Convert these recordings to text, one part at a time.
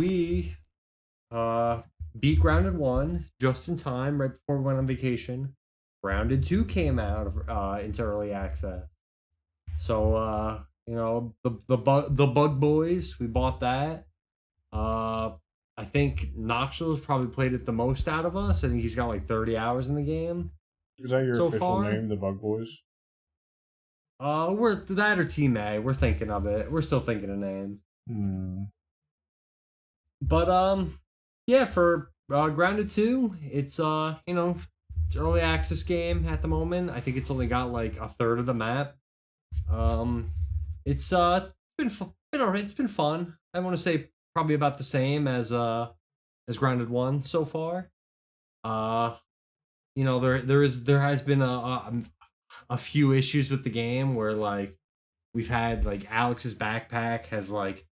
we uh beat Grounded 1 just in time, right before we went on vacation. Grounded 2 came out of into early access. So the Bug Boys, we bought that. Uh I think Knoxville's probably played it the most out of us. I think he's got like 30 hours in the game Is that your so official far. name, the Bug Boys? We're that or Team A. We're thinking of it. We're still thinking of names. Hmm. But yeah, for Grounded 2, it's it's early access game at the moment. I think it's only got like a third of the map. Um been alright. It's been fun. I want to say probably about the same as Grounded 1 so far. Uh there has been a few issues with the game where like we've had like Alex's backpack has like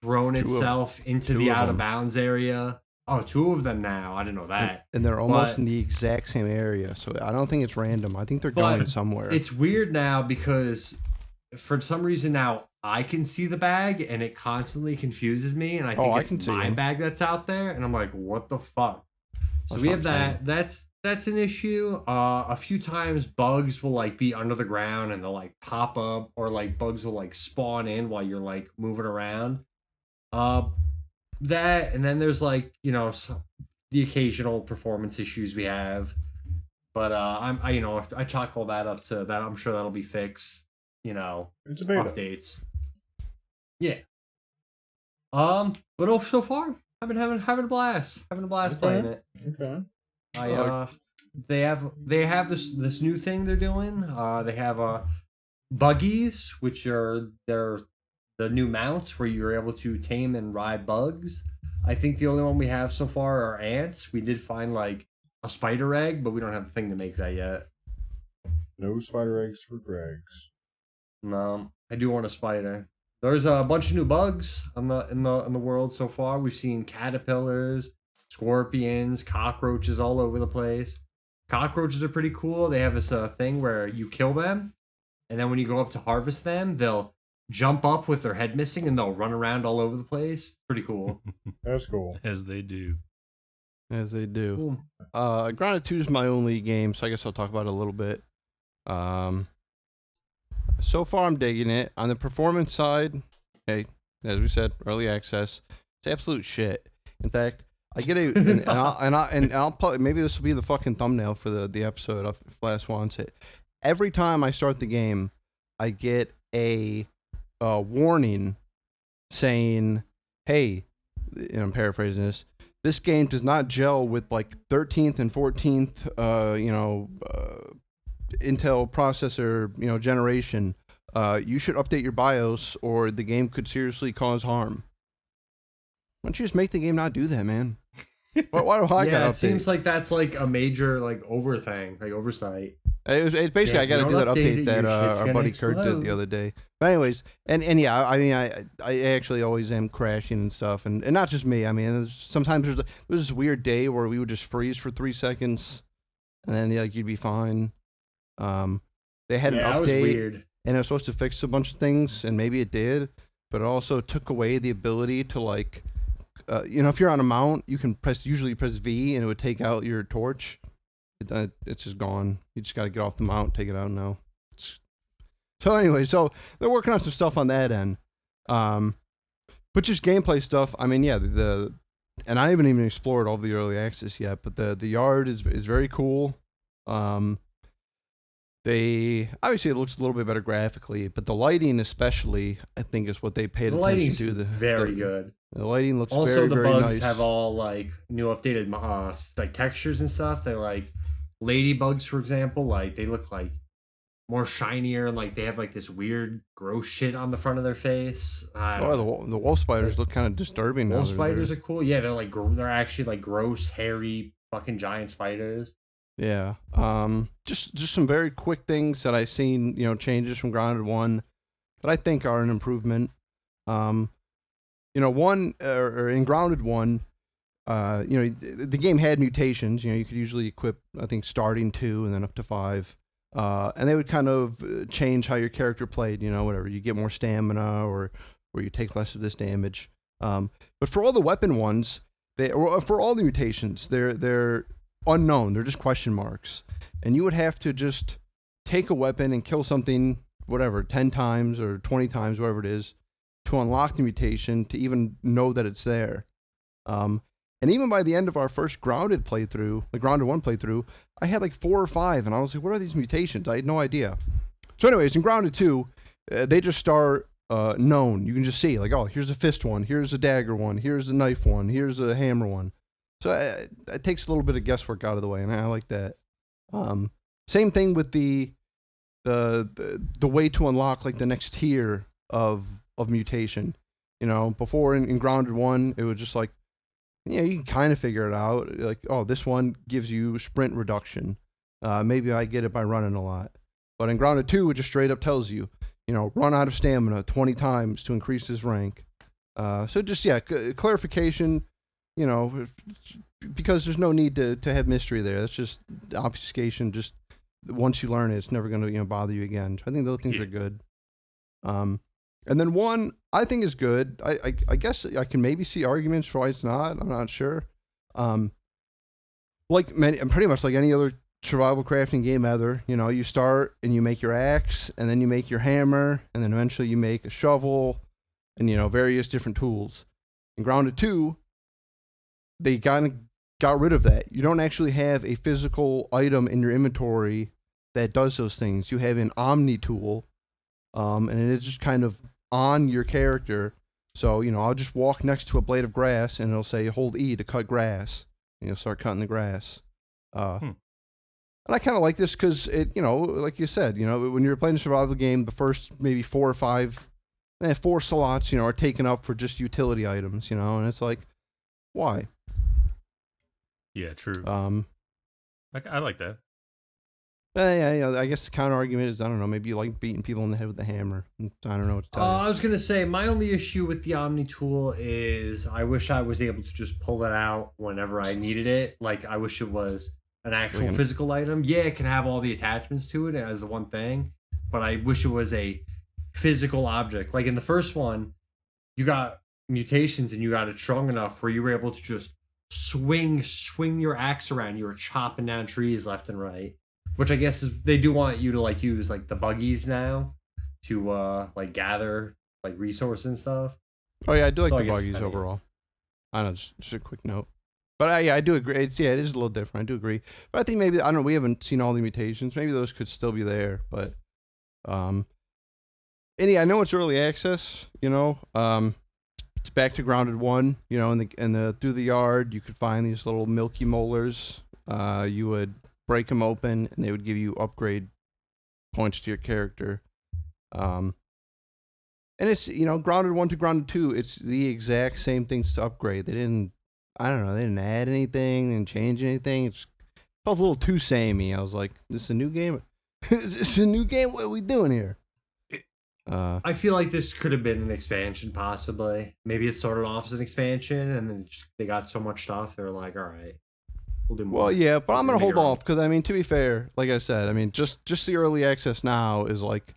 thrown Two of itself into two the of out of them. bounds area. Oh, two of them now. I didn't know and, that. and they're almost But in the exact same area. So I don't think it's random. I think they're going but somewhere. it's weird now because for some reason now I can see the bag and it constantly confuses me and I think I it's can see my 'em. bag that's out there and I'm like, what the fuck? So That's we what have I'm saying. that's an issue. A few times bugs will like be under the ground and they'll like pop up or like bugs will like spawn in while you're like moving around. Uh that and then there's like, the occasional performance issues we have. But I chalk all that up to that. I'm sure that'll be fixed. It's a beta. Updates. Yeah. But so far, I've been having a blast. Having a blast playing it. Okay. They have this new thing they're doing. They have buggies, which are the new mounts where you're able to tame and ride bugs. I think the only one we have so far are ants. We did find like a spider egg, but we don't have the thing to make that yet. No spider eggs for Gregs. No, I do want a spider. There's a bunch of new bugs in the world so far. We've seen caterpillars, scorpions, cockroaches all over the place. Cockroaches are pretty cool. They have this thing where you kill them, and then when you go up to harvest them, they'll jump up with their head missing and they'll run around all over the place. Pretty cool. That's cool. As they do. As they do. Cool. Grounded 2 is my only game, so I guess I'll talk about it a little bit. So far, I'm digging it. On the performance side, hey, as we said, early access, it's absolute shit. In fact, I get a and I'll probably, maybe this will be the fucking thumbnail for the episode if Flash wants it. Every time I start the game, I get a warning saying, "Hey," and I'm paraphrasing this. This game does not gel with like 13th and 14th, Intel processor, generation. You should update your BIOS, or the game could seriously cause harm. Why don't you just make the game not do that, man? Why do I Yeah, gotta update? it seems like that's like a major like oversight. It's basically Yeah, I if you gotta do don't that update update it, that your shit's our gonna buddy Kurt did explode. the other day. But anyways, and yeah, I mean I actually always am crashing and stuff, and not just me. I mean sometimes there's this weird day where we would just freeze for 3 seconds, and then like you'd be fine. They had an Yeah, that was update, weird. and it was supposed to fix a bunch of things, and maybe it did, but it also took away the ability to like, if you're on a mount, you can usually press V, and it would take out your torch. It's just gone. You just got to get off the mount, take it out now. So anyway, so they're working on some stuff on that end. But just gameplay stuff. I mean, yeah, and I haven't even explored all the early access yet, but the yard is very cool. They obviously it looks a little bit better graphically, but the lighting especially, I think, is what they paid The attention lighting's to. very good. The lighting looks Also, very, the very bugs nice. have all like new updated like textures and stuff. They like ladybugs, for example. Like they look like more shinier and like they have like this weird gross shit on the front of their face. The wolf spiders look kind of disturbing now. Wolf spiders are cool. Yeah, they're like they're actually like gross, hairy, fucking giant spiders. Yeah. Just some very quick things that I've seen, changes from Grounded 1 that I think are an improvement. One or in Grounded 1, the game had mutations. You could usually equip, I think, starting 2 and then up to 5. And they would kind of change how your character played, whatever. You get more stamina or you take less of this damage. But for all the weapon ones, or for all the mutations, they're unknown. They're just question marks, and you would have to just take a weapon and kill something, whatever, 10 times or 20 times, whatever it is, to unlock the mutation to even know that it's there. And even by the end of our first Grounded playthrough, the Grounded 1 playthrough, I had like 4 or 5, and I was like, what are these mutations? I had no idea. So anyways, in Grounded 2, they just start known. You can just see, like, oh, here's a fist one, here's a dagger one, here's a knife one, here's a hammer one. So it takes a little bit of guesswork out of the way, and I like that. Same thing with the way to unlock like the next tier of mutation. Before in Grounded 1, it was just like, yeah, you can kind of figure it out. Like, oh, this one gives you sprint reduction. Maybe I get it by running a lot. But in Grounded 2, it just straight up tells you, run out of stamina 20 times to increase his rank. So just, yeah, clarification, because there's no need to have mystery there. That's just obfuscation. Just once you learn it, it's never going to bother you again. So I think those things are good. And then 1, I think is good. I guess I can maybe see arguments for why it's not. I'm not sure. Pretty much like any other survival crafting game ever, you start and you make your axe, and then you make your hammer, and then eventually you make a shovel, and various different tools. In Grounded 2, they kind of got rid of that. You don't actually have a physical item in your inventory that does those things. You have an Omni tool, and it is just kind of on your character. So, I'll just walk next to a blade of grass, and it'll say, hold E to cut grass. And you'll start cutting the grass. And I kind of like this because it, like you said, when you're playing a survival game, the first maybe 4 or 5, 4 slots, are taken up for just utility items, and it's like, why? Yeah, true. I like that. Yeah, I guess the counter argument is, I don't know, maybe you like beating people in the head with a hammer. I don't know what to tell you. I was going to say, my only issue with the Omni tool is I wish I was able to just pull it out whenever I needed it. Like, I wish it was an actual physical item. Yeah, it can have all the attachments to it as one thing, but I wish it was a physical object. Like in the first one, you got mutations and you got it strong enough where you were able to just swing your axe around. You were chopping down trees left and right. Which I guess is they do want you to like use like the buggies now to like gather like resources and stuff. Oh yeah, I do like the buggies overall. I don't know, just a quick note. But yeah, I do agree. It is a little different. I do agree. But I think maybe, I don't know, we haven't seen all the mutations. Maybe those could still be there. But and yeah, I know it's early access. It's back to Grounded 1. In the through the yard, you could find these little milky molars. You would break them open, and they would give you upgrade points to your character. And it's, Grounded 1 to Grounded 2, it's the exact same things to upgrade. They didn't add anything and change anything. It felt a little too samey. I was like, this is a new game? Is this a new game? What are we doing here? I feel like this could have been an expansion, possibly. Maybe it started off as an expansion, and then they got so much stuff, they were like, all right. Well, yeah, but I'm going to hold off because, to be fair, like I said, just the early access now is like,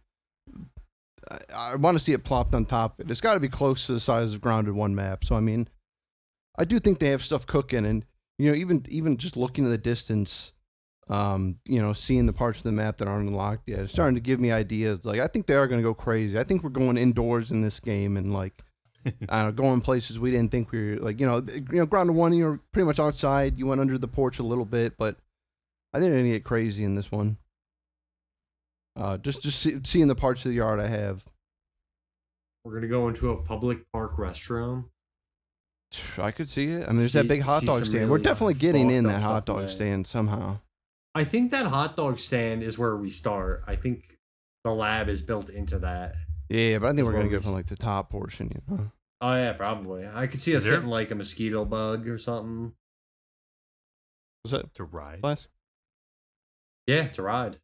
I want to see it plopped on top of it. It's got to be close to the size of Grounded 1 map. So, I do think they have stuff cooking. And, even just looking at the distance, seeing the parts of the map that aren't unlocked yet, it's starting to give me ideas. Like, I think they are going to go crazy. I think we're going indoors in this game and, like, I don't know, going places we didn't think we were, like, Grounded 1, you were pretty much outside. You went under the porch a little bit, but I think they're going to get crazy in this one. Just seeing the parts of the yard I have. We're going to go into a public park restroom. I could see it. There's that big hot dog stand. We're definitely getting in that hot dog stand somehow. I think that hot dog stand is where we start. I think the lab is built into that. Yeah, but I think we're going to go from like the top portion, Oh yeah, probably. I could see us getting like a mosquito bug or something. Was that to ride? Class? Yeah, to ride.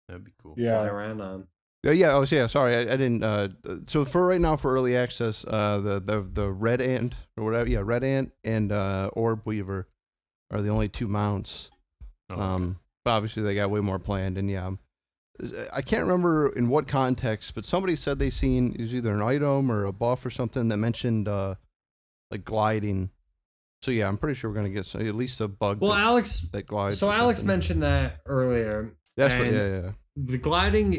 That'd be cool. Yeah. Fly around on. Yeah. Oh, yeah. Sorry, I didn't. So for right now, for early access, the red ant or whatever, yeah, red ant and orb weaver are the only 2 mounts. Okay. But obviously they got way more planned, and yeah. I can't remember in what context, but somebody said they seen, it was either an item or a buff or something that mentioned like gliding. So yeah, I'm pretty sure we're gonna get at least a bug. Well, Alex. That glides. So Alex something. mentioned that earlier. That's what. Yeah. The gliding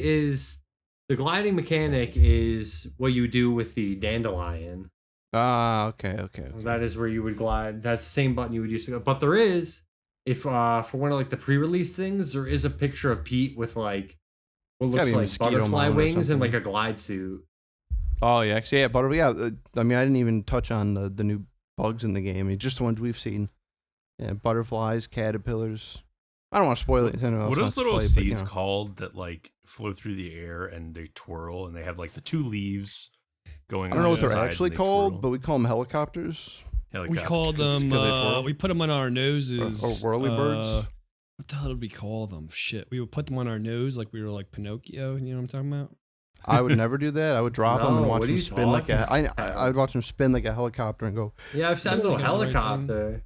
mechanic is what you do with the dandelion. Ah, okay. That is where you would glide. That's the same button you would use to go. But there is, if for one of like the pre-release things, there is a picture of Pete with like what looks like butterfly wings and like a glide suit. Oh yeah, actually, yeah, butterfly. Yeah, I mean, I didn't even touch on the new bugs in the game. I mean, just the ones we've seen. Yeah, butterflies, caterpillars. I don't want to spoil it. What are those little seeds called that like float through the air and they twirl and they have like the two leaves going? I don't know what they're actually called, but we call them helicopters. We called them. We put them on our noses. Or whirly birds. What the hell did we call them? Shit, we would put them on our nose like we were like Pinocchio. You know what I'm talking about? I would never do that. I would drop them and watch them spin like I would watch them spin like a helicopter and go. Yeah, I've seen a little helicopter.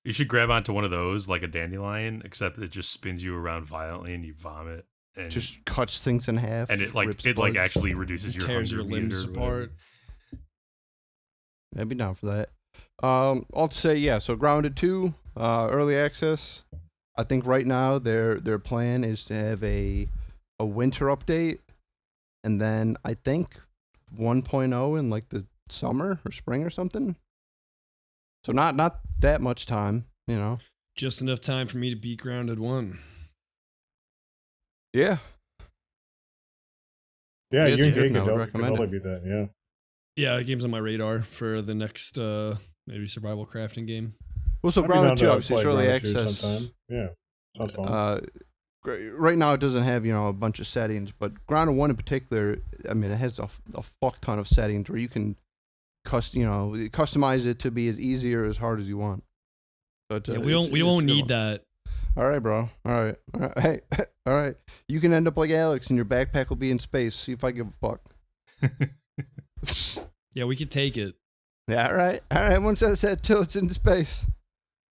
You should grab onto one of those like a dandelion, except it just spins you around violently and you vomit and just cuts things in half. And it actually reduces your tears your limbs apart. I'd be down for that. I'll say yeah. So Grounded 2, early access. I think right now their plan is to have a winter update, and then I think 1.0 in like the summer or spring or something. So not that much time, you know. Just enough time for me to beat Grounded 1. Yeah. Yeah, you and Gig could totally beat that, yeah. Yeah, the game's on my radar for the next maybe survival crafting game. Well, so Grounded 2 obviously is early access. Sometime. Yeah, sounds fun. Right now it doesn't have, you know, a bunch of settings, but Grounded 1 in particular, I mean, it has a fuck ton of settings where you can customize it to be as easy or as hard as you want. But yeah, we won't need that. All right, bro. All right. Hey, all right. You can end up like Alex, and your backpack will be in space. See if I give a fuck. Yeah, we could take it. Yeah, all right. Once that's set till it's in space.